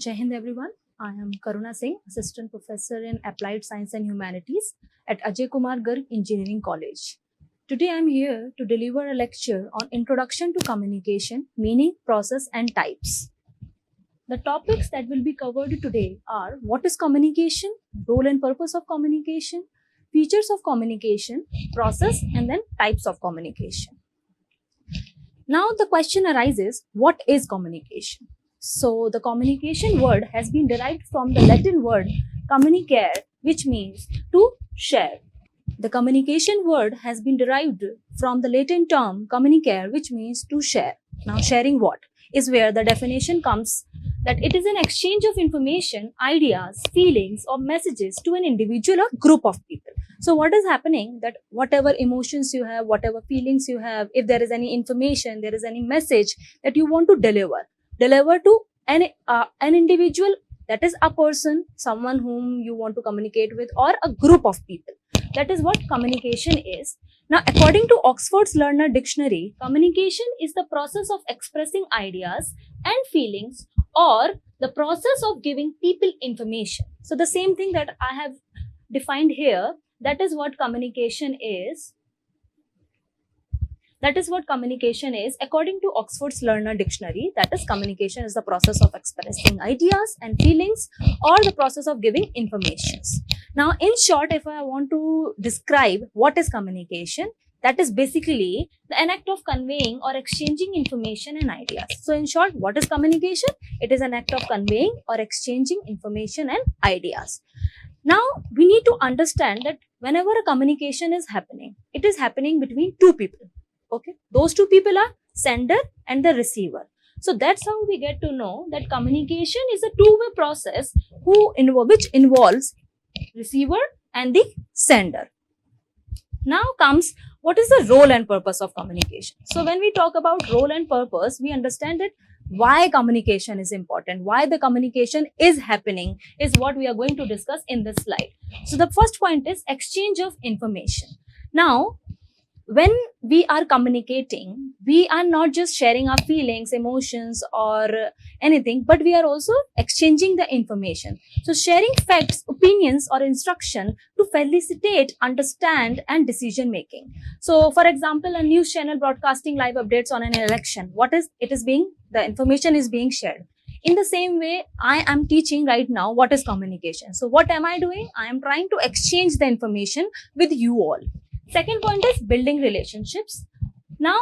Jai Hind everyone. I am Karuna Singh, Assistant Professor in Applied Science and Humanities at Ajay Kumar Garg Engineering College. Today I am here to deliver a lecture on Introduction to Communication, Meaning, Process and Types. The topics that will be covered today are what is communication, role and purpose of communication, features of communication, process and then types of communication. Now the question arises, what is communication? So the communication word has been derived from the Latin word communicare, which means to share. The communication word has been derived from the Latin term communicare, which means to share. Now sharing what is where the definition comes that it is an exchange of information, ideas, feelings or messages to an individual or group of people. So what is happening that whatever emotions you have, whatever feelings you have, if there is any information, there is any message that you want to deliver to an individual, that is a person, someone whom you want to communicate with, or a group of people. That is what communication is. Now, according to Oxford's Learner Dictionary, communication is the process of expressing ideas and feelings or the process of giving people information. So the same thing that I have defined here, that is what communication is. That is what communication is according to Oxford's Learner Dictionary. That is, communication is the process of expressing ideas and feelings or the process of giving informations. Now, in short, if I want to describe what is communication, that is basically an act of conveying or exchanging information and ideas. So in short, what is communication? It is an act of conveying or exchanging information and ideas. Now, we need to understand that whenever a communication is happening, it is happening between two people. Okay, those two people are sender and the receiver. So that's how we get to know that communication is a two-way process which involves receiver and the sender. Now comes what is the role and purpose of communication. So when we talk about role and purpose, we understand that why communication is important, why the communication is happening is what we are going to discuss in this slide. So the first point is exchange of information. Now, when we are communicating, we are not just sharing our feelings, emotions or anything, but we are also exchanging the information. So sharing facts, opinions or instruction to facilitate, understand and decision making. So for example, a news channel broadcasting live updates on an election, the information is being shared. In the same way, I am teaching right now what is communication. So what am I doing? I am trying to exchange the information with you all. Second point is building relationships. Now,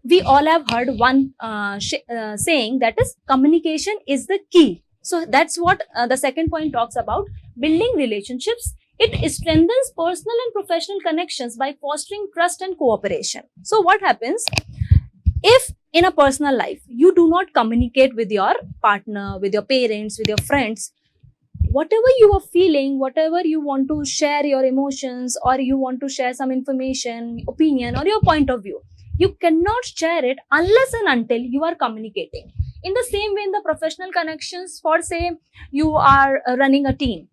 we all have heard one saying, that is communication is the key. So that's what the second point talks about, building relationships. It strengthens personal and professional connections by fostering trust and cooperation. So what happens if in a personal life you do not communicate with your partner, with your parents, with your friends? Whatever you are feeling, whatever you want to share your emotions or you want to share some information, opinion or your point of view, you cannot share it unless and until you are communicating. In the same way, in the professional connections, for say you are running a team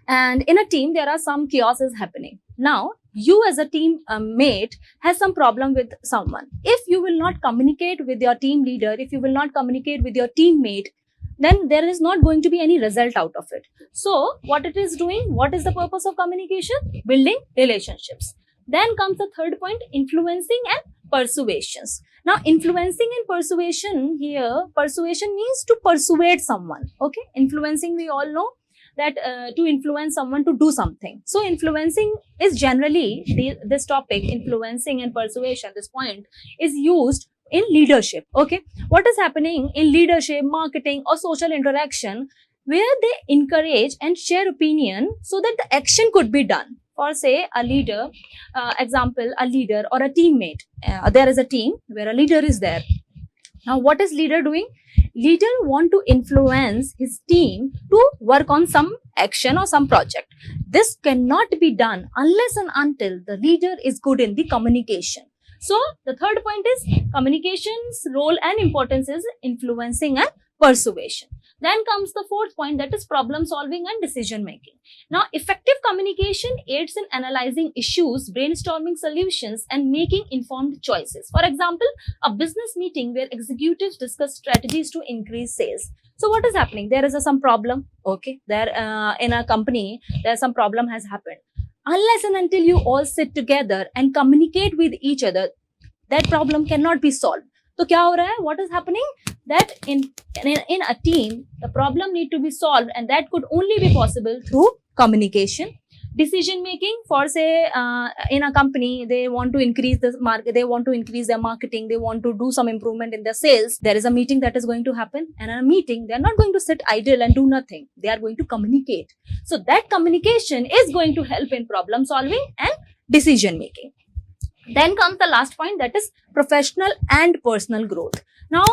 and in a team there are some chaos is happening. Now, you as a team mate has some problem with someone. If you will not communicate with your team leader, if you will not communicate with your teammate, then there is not going to be any result out of it. So what it is doing, what is the purpose of communication? Building relationships. Then comes the third point, influencing and persuasions. Now influencing and persuasion here, persuasion means to persuade someone. Okay, influencing we all know that to influence someone to do something. So influencing is generally this topic, influencing and persuasion, this point is used in leadership. Okay, what is happening in leadership, marketing or social interaction, where they encourage and share opinion so that the action could be done. For say a leader, example, a leader or a teammate. There is a team where a leader is there. Now what is leader doing? Leader want to influence his team to work on some action or some project. This cannot be done unless and until the leader is good in the communication. So the third point is communication's role and importance is influencing and persuasion. Then comes the fourth point, that is problem solving and decision making. Now, effective communication aids in analyzing issues, brainstorming solutions, and making informed choices. For example, a business meeting where executives discuss strategies to increase sales. So what is happening? There is some problem, okay? There in a company, there some problem has happened. Unless and until you all sit together and communicate with each other, that problem cannot be solved. So क्या हो रहा है? What is happening? That in a team, the problem need to be solved, and that could only be possible through communication. Decision making, for say in a company, they want to increase the market, they want to increase their marketing, they want to do some improvement in their sales. There is a meeting that is going to happen, and in a meeting, they are not going to sit idle and do nothing. They are going to communicate. So that communication is going to help in problem solving and decision making. Then comes the last point, that is professional and personal growth. Now,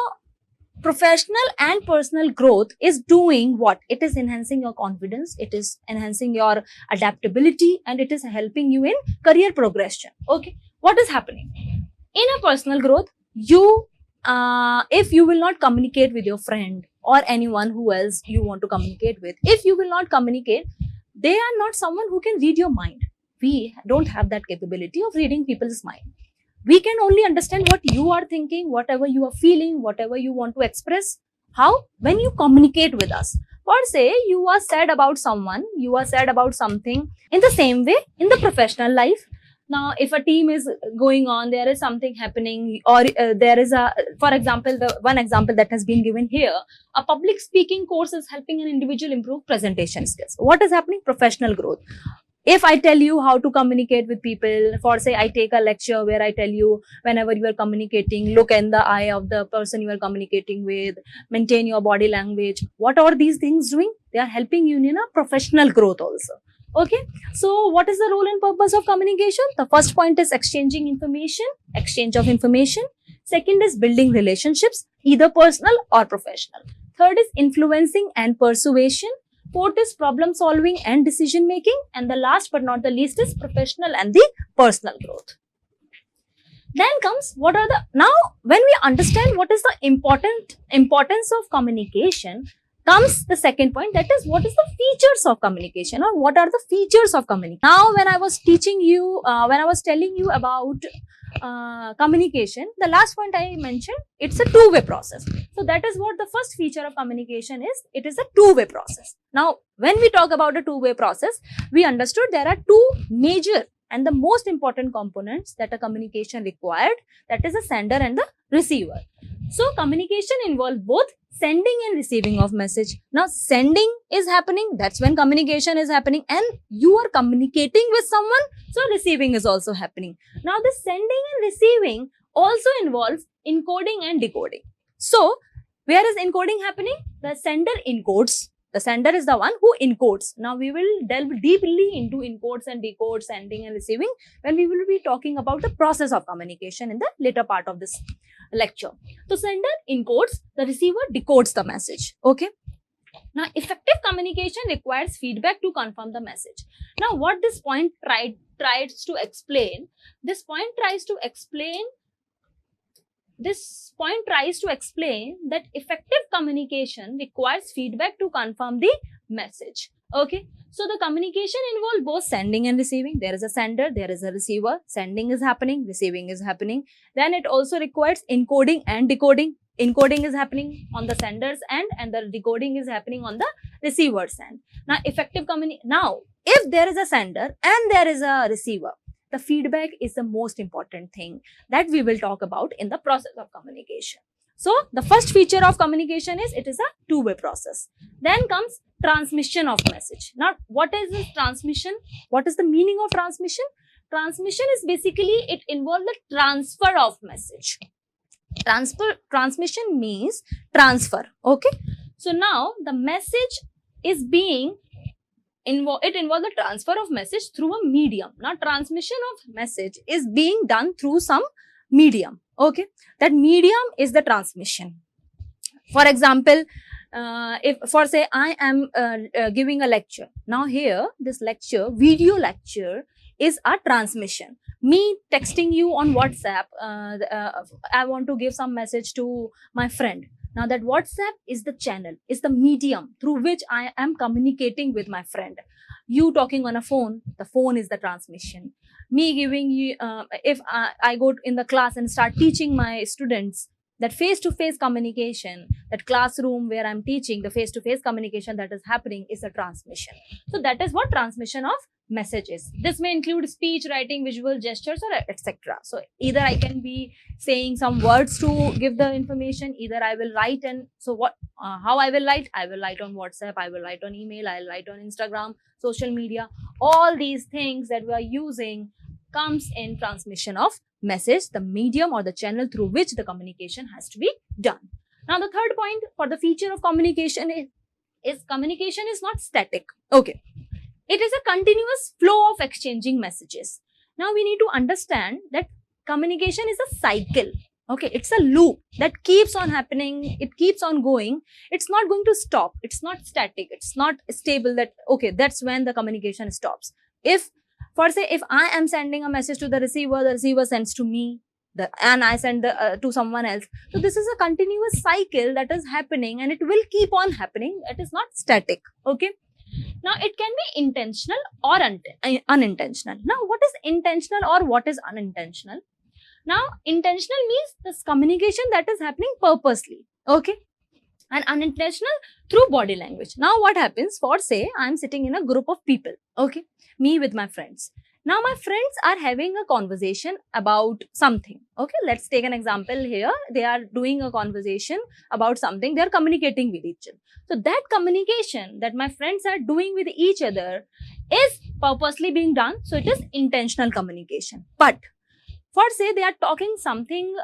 professional and personal growth is doing what? It is enhancing your confidence, it is enhancing your adaptability, and it is helping you in career progression. Okay, what is happening? In a personal growth, you, if you will not communicate with your friend or anyone who else you want to communicate with, if you will not communicate, they are not someone who can read your mind. We don't have that capability of reading people's mind. We can only understand what you are thinking, whatever you are feeling, whatever you want to express. How? When you communicate with us. Or say you are sad about someone, you are sad about something. In the same way, in the professional life, now if a team is going on, there is something happening, or there is a, for example, the one example that has been given here, a public speaking course is helping an individual improve presentation skills. What is happening? Professional growth. If I tell you how to communicate with people, for say I take a lecture where I tell you whenever you are communicating, look in the eye of the person you are communicating with, maintain your body language. What are these things doing? They are helping you in a professional growth also. Okay. So what is the role and purpose of communication? The first point is exchanging information, exchange of information. Second is building relationships, either personal or professional. Third is influencing and persuasion. Fourth is problem solving and decision making. And the last but not the least is professional and the personal growth. Then comes what are the, now when we understand what is the importance of communication, comes the second point, that is what is the features of communication, or what are the features of communication. Now when I was teaching you, when I was telling you about communication, the last point I mentioned, it's a two-way process. So that is what the first feature of communication is. It is a two-way process. Now, when we talk about a two-way process, we understood there are two major and the most important components that a communication required, that is a sender and the receiver. So communication involves both sending and receiving of message. Now sending is happening, that's when communication is happening, and you are communicating with someone, so receiving is also happening. Now this sending and receiving also involves encoding and decoding. So where is encoding happening? The sender encodes. The sender is the one who encodes. Now we will delve deeply into encodes and decodes, sending and receiving, when we will be talking about the process of communication in the later part of this lecture. So sender encodes, the receiver decodes the message. Okay. Now effective communication requires feedback to confirm the message. Now what this point tries to explain, this point tries to explain that effective communication requires feedback to confirm the message. Okay. So the communication involves both sending and receiving. There is a sender, there is a receiver. Sending is happening, receiving is happening. Then it also requires encoding and decoding. Encoding is happening on the sender's end and the decoding is happening on the receiver's end. Now effective communication. Now if there is a sender and there is a receiver, the feedback is the most important thing that we will talk about in the process of communication. So the first feature of communication is it is a two-way process. Then comes transmission of message. Now what is this transmission? What is the meaning of transmission? Transmission is basically, it involves the transfer of message. Transmission means transfer. Okay. So now the message is being it involves the transfer of message through a medium. Now transmission of message is being done through some medium. Okay, that medium is the transmission. For example, if for say I am giving a lecture. Now here this lecture, video lecture, is a transmission. Me texting you on WhatsApp, I want to give some message to my friend. Now that WhatsApp is the channel, is the medium through which I am communicating with my friend. You talking on a phone, the phone is the transmission. Me giving you, if I go in the class and start teaching my students, that face-to-face communication, that classroom where I'm teaching, the face-to-face communication that is happening is a transmission. So that is what transmission of message is. This may include speech, writing, visual gestures, or etc. So either I can be saying some words to give the information, either I will write. And so what, how I will write on WhatsApp, I will write on email, I'll write on Instagram, social media. All these things that we are using comes in transmission of message, the medium or the channel through which the communication has to be done. Now the third point for the feature of communication is communication is not static. Okay, it is a continuous flow of exchanging messages. Now we need to understand that communication is a cycle. Okay, it's a loop that keeps on happening, it keeps on going, it's not going to stop, it's not static, it's not stable that okay, that's when the communication stops. If for say, if I am sending a message to the receiver sends to me, and I send to someone else. So this is a continuous cycle that is happening and it will keep on happening. It is not static. Okay. Now it can be intentional or unintentional. Now what is intentional or what is unintentional? Now intentional means this communication that is happening purposely. Okay. And unintentional through body language. Now what happens, for say I am sitting in a group of people, okay, me with my friends. Now my friends are having a conversation about something, okay, let's take an example here. They are doing a conversation about something, they are communicating with each other. So that communication that my friends are doing with each other is purposely being done, so it is intentional communication. But for say they are talking something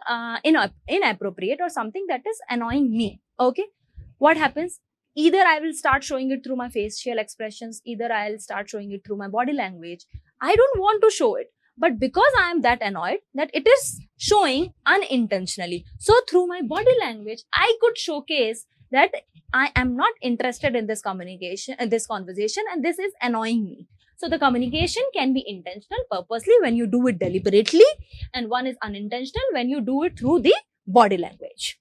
inappropriate or something that is annoying me, okay, what happens? Either I will start showing it through my facial expressions, either I'll start showing it through my body language. I don't want to show it, but because I am that annoyed that it is showing unintentionally. So through my body language, I could showcase that I am not interested in this communication, this conversation, and this is annoying me. So the communication can be intentional, purposely, when you do it deliberately, and one is unintentional when you do it through the body language.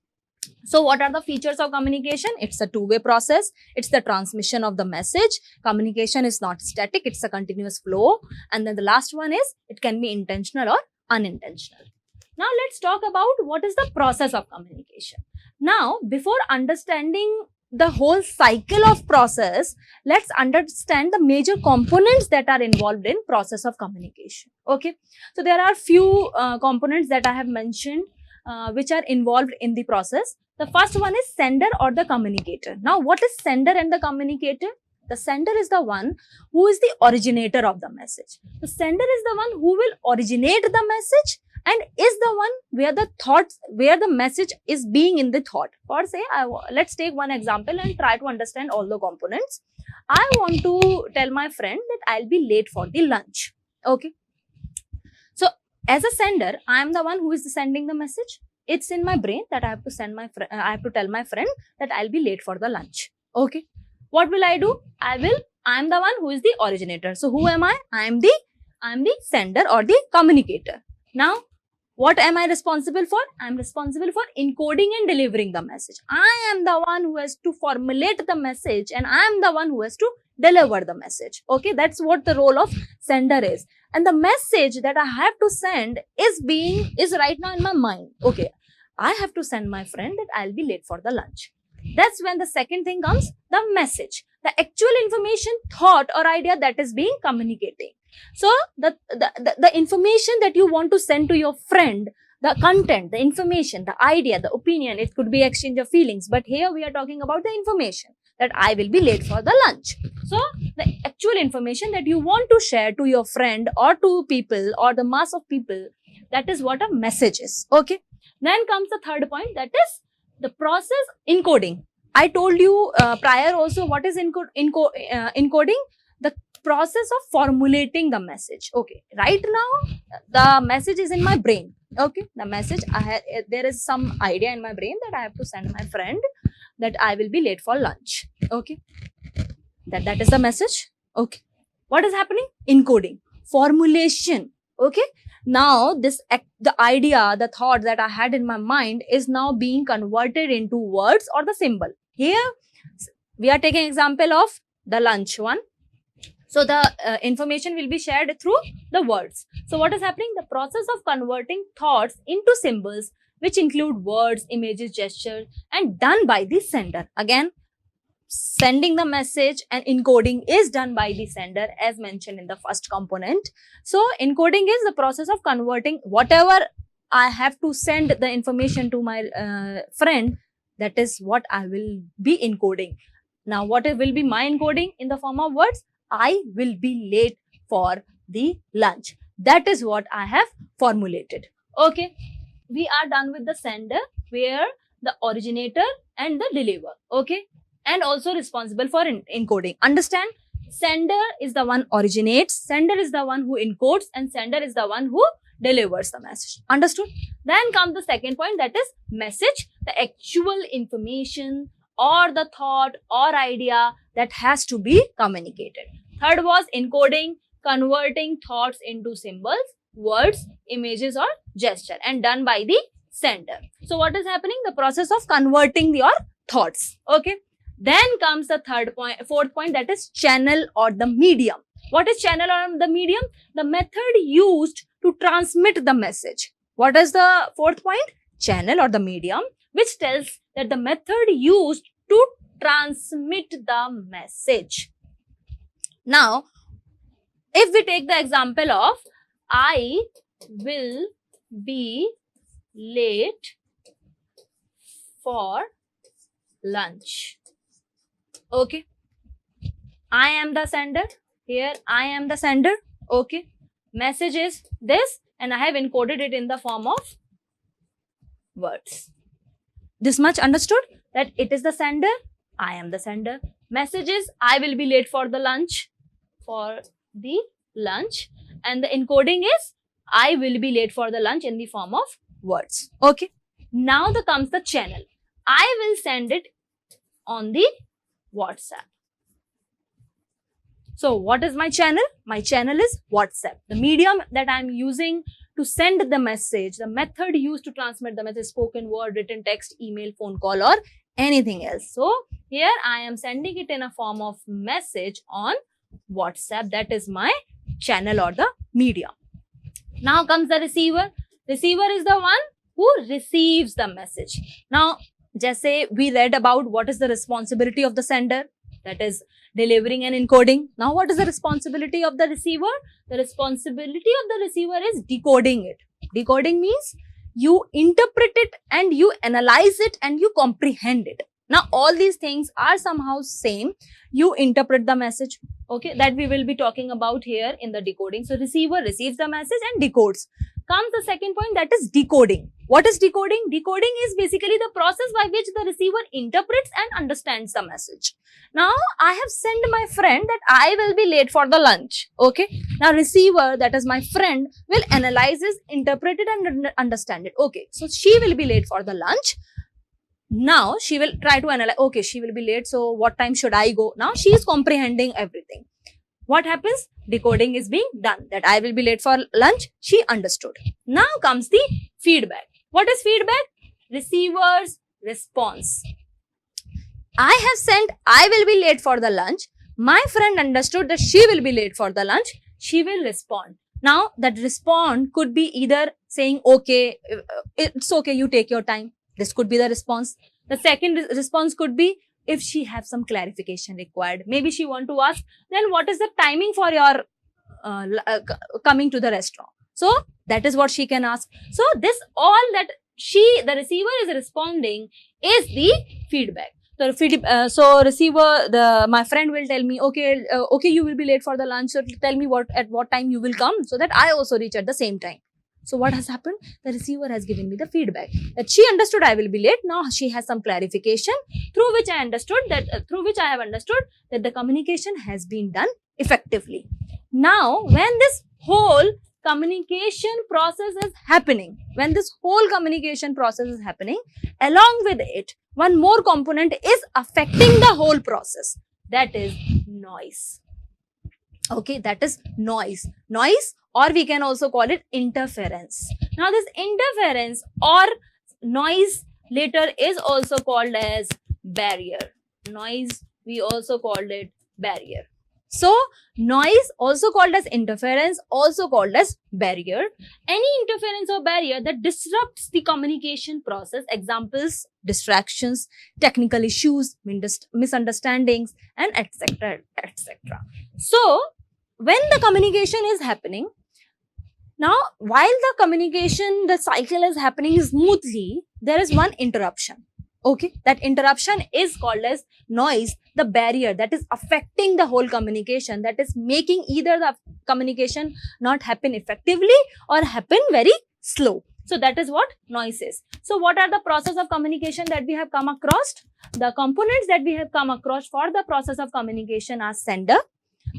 So what are the features of communication? It's a two-way process. It's the transmission of the message. Communication is not static. It's a continuous flow. And then the last one is it can be intentional or unintentional. Now let's talk about what is the process of communication. Now, before understanding the whole cycle of process, let's understand the major components that are involved in process of communication. Okay. So there are few components that I have mentioned which are involved in the process. The first one is sender or the communicator. Now, what is sender and the communicator? The sender is the one who is the originator of the message. The sender is the one who will originate the message and is the one where the thoughts, where the message is being in the thought. For say, let's take one example and try to understand all the components. I want to tell my friend that I'll be late for the lunch. Okay. So as a sender, I am the one who is sending the message. It's in my brain that I have to send my I have to tell my friend that I'll be late for the lunch. Okay. What will I do? I am the one who is the originator. So who am I? I am the sender or the communicator. Now, what am I responsible for? I am responsible for encoding and delivering the message. I am the one who has to formulate the message and I am the one who has to deliver the message. Okay, that's what the role of sender is. And the message that I have to send is right now in my mind. Okay, I have to send my friend that I'll be late for the lunch. That's when the second thing comes, the message, the actual information, thought or idea that is being communicated. So the information that you want to send to your friend, the content, the information, the idea, the opinion, it could be exchange of feelings. But here we are talking about the information that I will be late for the lunch. So the actual information that you want to share to your friend or to people or the mass of people, that is what a message is. Okay. Then comes the third point, that is the process encoding. I told you prior also what is encoding. The process of formulating the message. Okay, right now the message is in my brain. Okay, the message there is some idea in my brain that I have to send my friend that I will be late for lunch. Okay, that is the message. Okay, what is happening? Encoding, formulation. Okay, Now the idea, the thought that I had in my mind is now being converted into words or the symbol. Here we are taking example of the lunch one. So the information will be shared through the words. So what is happening? The process of converting thoughts into symbols, which include words, images, gestures, and done by the sender. Again, sending the message and encoding is done by the sender as mentioned in the first component. So encoding is the process of converting whatever I have to send the information to my friend. That is what I will be encoding. Now what will be my encoding in the form of words? I will be late for the lunch. That is what I have formulated. Okay, we are done with the sender, where the originator and the deliver. Okay, and also responsible for encoding. Understand? Sender is the one originates, sender is the one who encodes, and sender is the one who delivers the message. Understood? Then comes the second point, that is message, the actual information or the thought or idea that has to be communicated. Third was encoding, converting thoughts into symbols, words, images or gesture, and done by the sender. So what is happening? The process of converting your thoughts. Okay. Then comes the fourth point, that is channel or the medium. What is channel or the medium? The method used to transmit the message. What is the fourth point? Channel or the medium, which tells that the method used to transmit the message. Now, if we take the example of I will be late for lunch. Okay, I am the sender. Here I am the sender. Okay, message is this, and I have encoded it in the form of words. This much understood, that it is the sender, I am the sender. Message is I will be late for the lunch, and the encoding is I will be late for the lunch in the form of words. Okay, now comes the channel. I will send it on the WhatsApp. So what is my channel? My channel is WhatsApp. The medium that I am using to send the message, the method used to transmit the message, spoken word, written text, email, phone call or anything else. So here I am sending it in a form of message on WhatsApp. That is my channel or the medium. Now comes the receiver. Receiver is the one who receives the message. Now, just say we read about what is the responsibility of the sender, that is delivering and encoding. Now, what is the responsibility of the receiver? The responsibility of the receiver is decoding it. Decoding means you interpret it and you analyze it and you comprehend it. Now, all these things are somehow same. You interpret the message. Okay, that we will be talking about here in the decoding. So, receiver receives the message and decodes. Comes the second point, that is decoding. What is decoding? Decoding is basically the process by which the receiver interprets and understands the message. Now, I have sent my friend that I will be late for the lunch. Okay. Now, receiver, that is my friend, will analyze it, interpret it and understand it. Okay. So, she will be late for the lunch. Now, she will try to analyze, okay, she will be late. So, what time should I go? Now, she is comprehending everything. What happens? Decoding is being done. That I will be late for lunch. She understood. Now comes the feedback. What is feedback? Receiver's response. I have sent I will be late for the lunch. My friend understood that she will be late for the lunch. She will respond. Now that respond could be either saying, okay, it's okay, you take your time. This could be the response. The second response could be, if she has some clarification required, maybe she want to ask, then what is the timing for your coming to the restaurant? So that is what she can ask. So this all that the receiver is responding is the feedback. So receiver, my friend will tell me, okay, you will be late for the lunch. So tell me at what time you will come, so that I also reach at the same time. So what has happened? The receiver has given me the feedback that she understood I will be late. Now she has some clarification through which I have understood that the communication has been done effectively. Now, when this whole communication process is happening, along with it, one more component is affecting the whole process. That is noise. Okay, that is noise. Noise or we can also call it interference. Now this interference or noise later is also called as barrier. Noise, we also called it barrier. So noise, also called as interference, also called as barrier. Any interference or barrier that disrupts the communication process, examples, distractions, technical issues, misunderstandings, and etc. etc. So when the communication is happening, now while the communication, the cycle is happening smoothly, there is one interruption. Okay, that interruption is called as noise, the barrier that is affecting the whole communication, that is making either the communication not happen effectively or happen very slow. So that is what noise is. So what are the process of communication that we have come across? The components that we have come across for the process of communication are sender,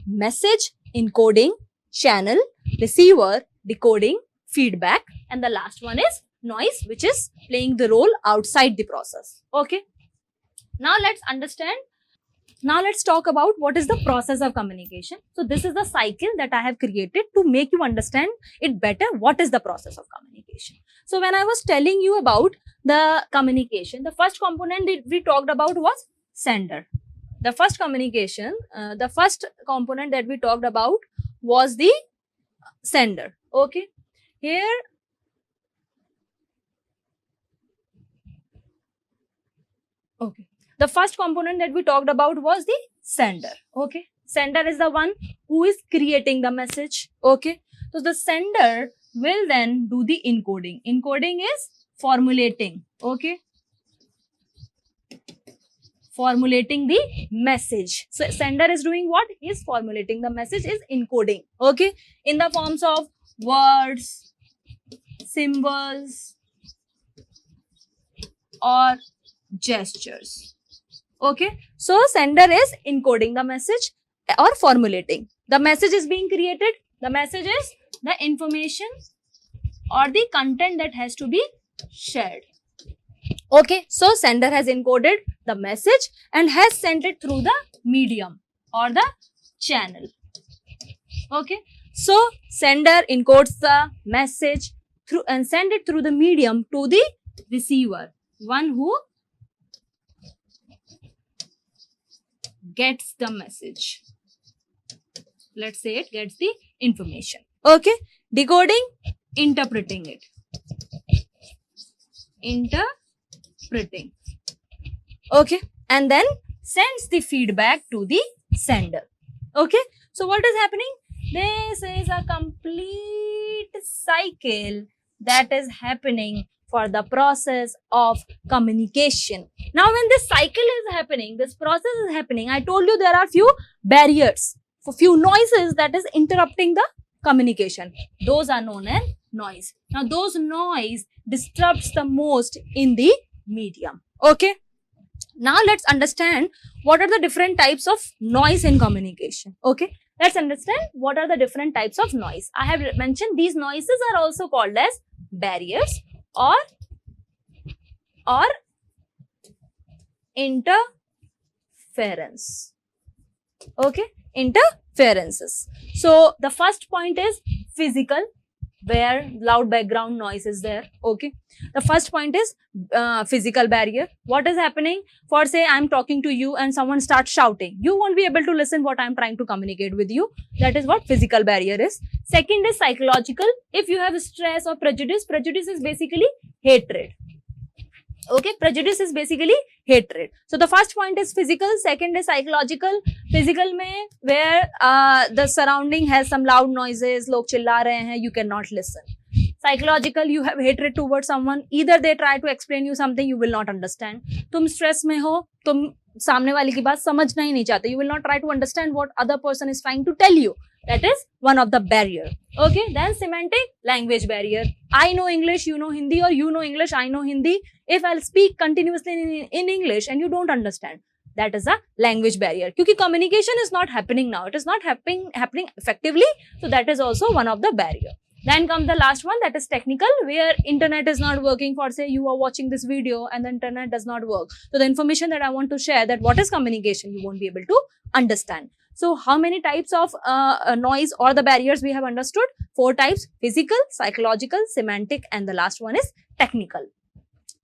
message, encoding, channel, receiver, decoding, feedback, and the last one is noise, which is playing the role outside the process. Okay. Now let's understand. Now let's talk about what is the process of communication. So this is the cycle that I have created to make you understand it better. What is the process of communication? So when I was telling you about the communication, the first component that we talked about was sender. The first communication, the first component that we talked about was the sender. Okay. Here, okay. The first component that we talked about was the sender. Okay. Sender is the one who is creating the message. Okay. So the sender will then do the encoding. Encoding is formulating. Okay. Formulating the message. So sender is doing what? He is formulating the message, is encoding. Okay. In the forms of words, symbols, or gestures. Okay. So sender is encoding the message or formulating. The message is being created. The message is the information or the content that has to be shared. Okay. So sender has encoded the message and has sent it through the medium or the channel. Okay. So sender encodes the message through and send it through the medium to the receiver, one who gets the message. Let's say it gets the information. Okay. Decoding, interpreting it. Interpreting. Okay. And then sends the feedback to the sender. Okay. So what is happening? This is a complete cycle that is happening for the process of communication. Now, when this cycle is happening, this process is happening, I told you there are few barriers, for few noises that is interrupting the communication. Those are known as noise. Now, those noise disrupts the most in the medium. Okay. Now, let's understand what are the different types of noise in communication. Okay. Let's understand what are the different types of noise. I have mentioned these noises are also called as barriers or interference. Okay, interferences. So the first point is physical, where loud background noise is there. Okay, the first point is physical barrier. What is happening? For say I'm talking to you and someone starts shouting, you won't be able to listen what I'm trying to communicate with you. That is what physical barrier is. Second is psychological. If you have stress or prejudice, prejudice is basically hatred. Okay, prejudice is basically hatred. So the first point is physical, second is psychological. Physical mein where the surrounding has some loud noises, log chilla rahe hain, you cannot listen. Psychological, you have hatred towards someone, either they try to explain you something, you will not understand. Tum stress mein ho, tum सामने वाले की बात समझना ही नहीं चाहते, you will not try to understand what other person is trying to tell you. That is one of the barrier. Okay, then semantic language barrier. I know English, you know Hindi, or you know English, I know Hindi. If I'll speak continuously in English and you don't understand, that is a language barrier. Because communication is not happening now, it is not happening effectively. So that is also one of the barrier. Then comes the last one, that is technical, where internet is not working. For say you are watching this video and the internet does not work. So the information that I want to share, that what is communication, you won't be able to understand. So how many types of noise or the barriers we have understood? 4 types: physical, psychological, semantic, and the last one is technical.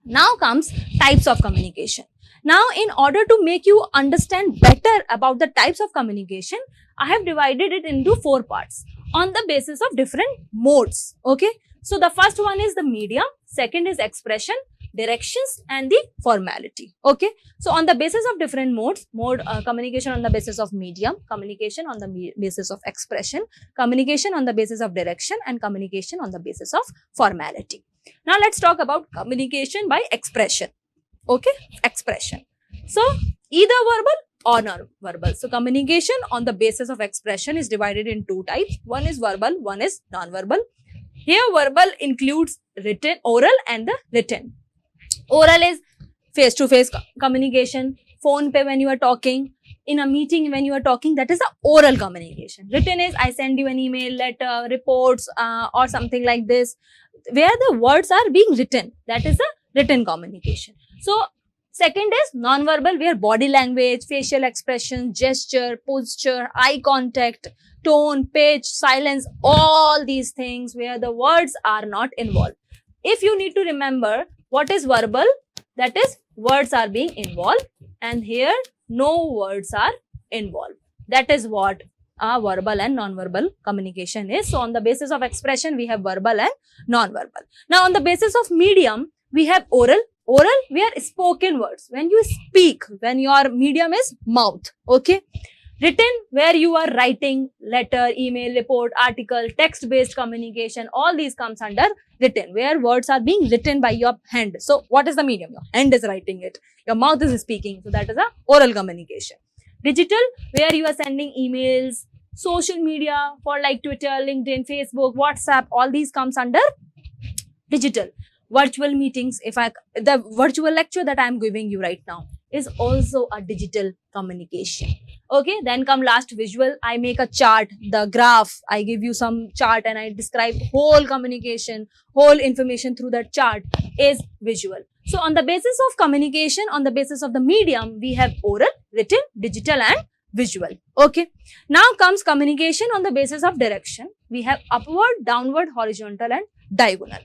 Now comes types of communication. Now, in order to make you understand better about the types of communication, I have divided it into 4 parts on the basis of different modes. Okay. So the first one is the medium, second is expression, directions, and the formality. Okay. So on the basis of different modes, communication on the basis of medium, communication on the basis of expression, communication on the basis of direction, and communication on the basis of formality. Now let's talk about communication by expression. Okay, expression. So either verbal or non-verbal. So communication on the basis of expression is divided in 2 types. One is verbal, one is non-verbal. Here verbal includes written, oral and the written. Oral is face-to-face communication, phone pe when you are talking, in a meeting when you are talking, that is the oral communication. Written is I send you an email, letter, reports or something like this, where the words are being written. That is the written communication. So second is non-verbal, where body language, facial expression, gesture, posture, eye contact, tone, pitch, silence, all these things where the words are not involved. If you need to remember what is verbal, that is words are being involved, and here no words are involved. That is what verbal and non-verbal communication is. So on the basis of expression, we have verbal and non-verbal. Now on the basis of medium, we have oral. Oral, where spoken words, when you speak, when your medium is mouth. Okay. Written, where you are writing letter, email, report, article, text-based communication, all these comes under written, where words are being written by your hand. So what is the medium? Your hand is writing it, your mouth is speaking. So that is a oral communication. Digital, where you are sending emails, social media for like Twitter, LinkedIn, Facebook, WhatsApp, all these comes under digital. Virtual meetings, the virtual lecture that I am giving you right now is also a digital communication. Okay, then come last, visual. I make a chart, the graph, I give you some chart and I describe whole communication, whole information through that chart is visual. So on the basis of communication, on the basis of the medium, we have oral, written, digital and visual. Okay, now comes communication on the basis of direction. We have upward, downward, horizontal and diagonal.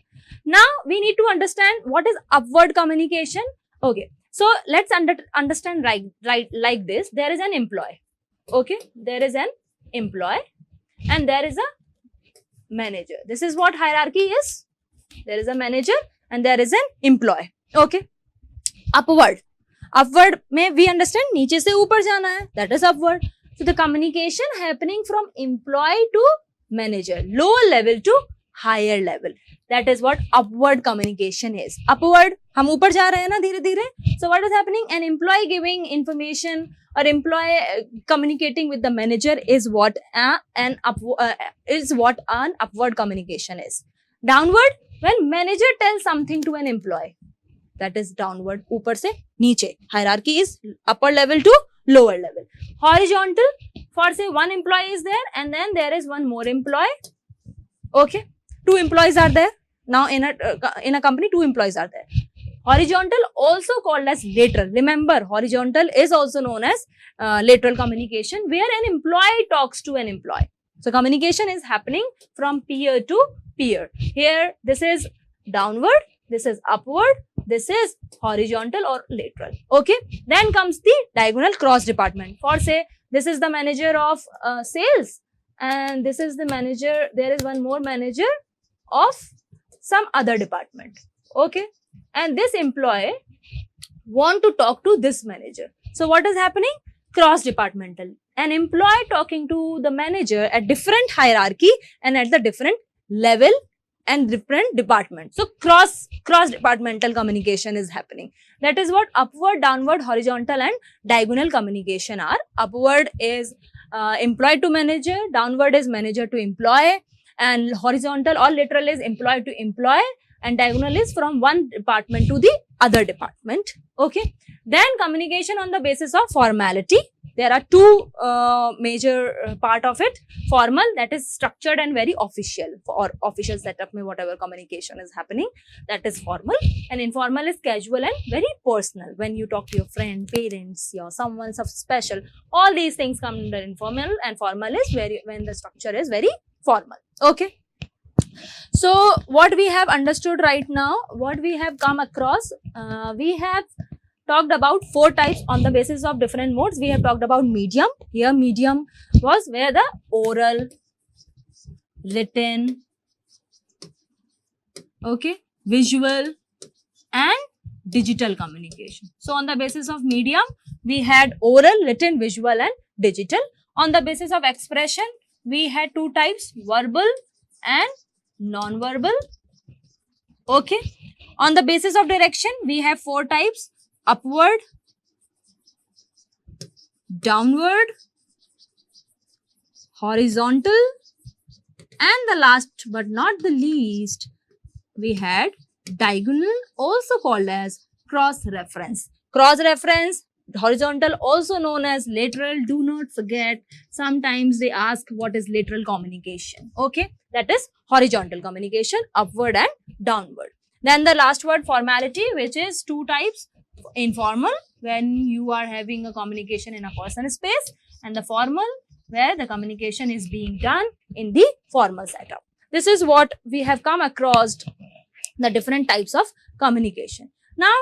Now we need to understand what is upward communication. Okay, so let's understand right like this. There is an employee. Okay, there is an employee and there is a manager. This is what hierarchy is. There is a manager and there is an employee. Okay, upward. Upward में we understand नीचे से ऊपर जाना है. That is upward. So the communication happening from employee to manager, lower level to higher level. That is what upward communication is. Upward, हम ऊपर जा रहे हैं ना धीरे धीरे. So what is happening? An employee giving information or employee communicating with the manager is what an upward communication is. Downward, when manager tells something to an employee, that is downward, ऊपर से नीचे. Hierarchy is upper level to lower level. Horizontal, for say one employee is there and then there is one more employee. Okay, 2 employees are there. Now in a company, 2 employees are there. Horizontal, also called as lateral. Remember, horizontal is also known as lateral communication, where an employee talks to an employee. So communication is happening from peer to peer. Here, this is downward, this is upward, this is horizontal or lateral. Okay, then comes the diagonal cross department. For say, this is the manager of sales and this is the manager, there is one more manager of some other department. Okay, and this employee want to talk to this manager. So what is happening? Cross departmental. An employee talking to the manager at different hierarchy and at the different level and different department. So cross departmental communication is happening. That is what upward, downward, horizontal and diagonal communication are. Upward is employee to manager, downward is manager to employee, and horizontal or lateral is employee to employee, and diagonal is from one department to the other department. Okay. Then communication on the basis of formality. There are two major part of it. Formal, that is structured and very official, or official setup mein whatever communication is happening, that is formal. And informal is casual and very personal. When you talk to your friend, parents, your someone special, all these things come under informal, and formal is very when the structure is very formal. Okay. So what we have understood right now, what we have come across, we have talked about 4 types on the basis of different modes. We have talked about medium. Here medium was where the oral, written, okay, visual and digital communication. So on the basis of medium, we had oral, written, visual and digital. On the basis of expression, we had 2 types, verbal and non-verbal. Okay. On the basis of direction, we have 4 types, upward, downward, horizontal, and the last but not the least, we had diagonal, also called as cross reference. Cross reference, horizontal, also known as lateral. Do not forget, sometimes they ask what is lateral communication. Okay, that is horizontal communication, upward and downward. Then the last word, formality, which is 2 types, informal, when you are having a communication in a person space, and the formal, where the communication is being done in the formal setup. This is what we have come across, the different types of communication. Now,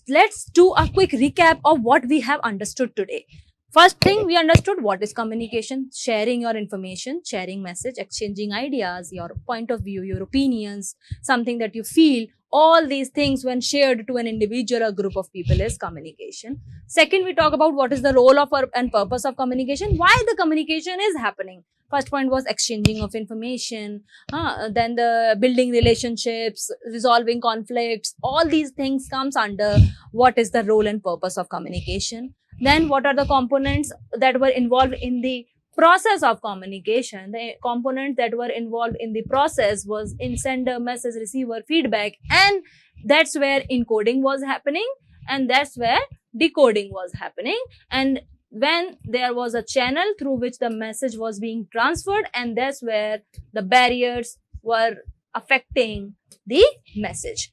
let's do a quick recap of what we have understood today. First thing, we understood what is communication: sharing your information, sharing message, exchanging ideas, your point of view, your opinions, something that you feel. All these things when shared to an individual or group of people is communication. Second, we talk about what is the role of and purpose of communication, why the communication is happening. First point was exchanging of information, then the building relationships, resolving conflicts. All these things comes under what is the role and purpose of communication. Then what are the components that were involved in the process of communication? The components that were involved in the process was in sender, message, receiver, feedback, and that's where encoding was happening, and that's where decoding was happening, and when there was a channel through which the message was being transferred, and that's where the barriers were affecting the message.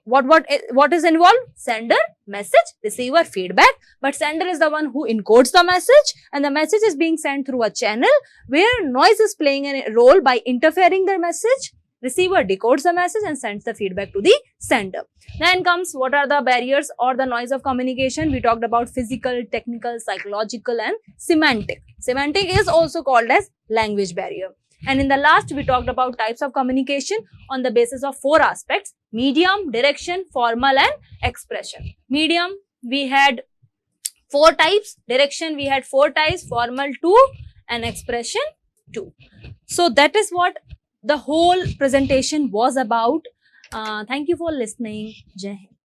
What is involved? Sender, message, receiver, feedback. But sender is the one who encodes the message, and the message is being sent through a channel where noise is playing a role by interfering the message. Receiver decodes the message and sends the feedback to the sender. Then comes what are the barriers or the noise of communication. We talked about physical, technical, psychological and semantic. Semantic is also called as language barrier. And in the last, we talked about types of communication on the basis of 4 aspects: medium, direction, formal and expression. Medium, we had 4 types. Direction, we had 4 types, formal 2 and expression 2. So that is what the whole presentation was about. Thank you for listening. Jai Hind.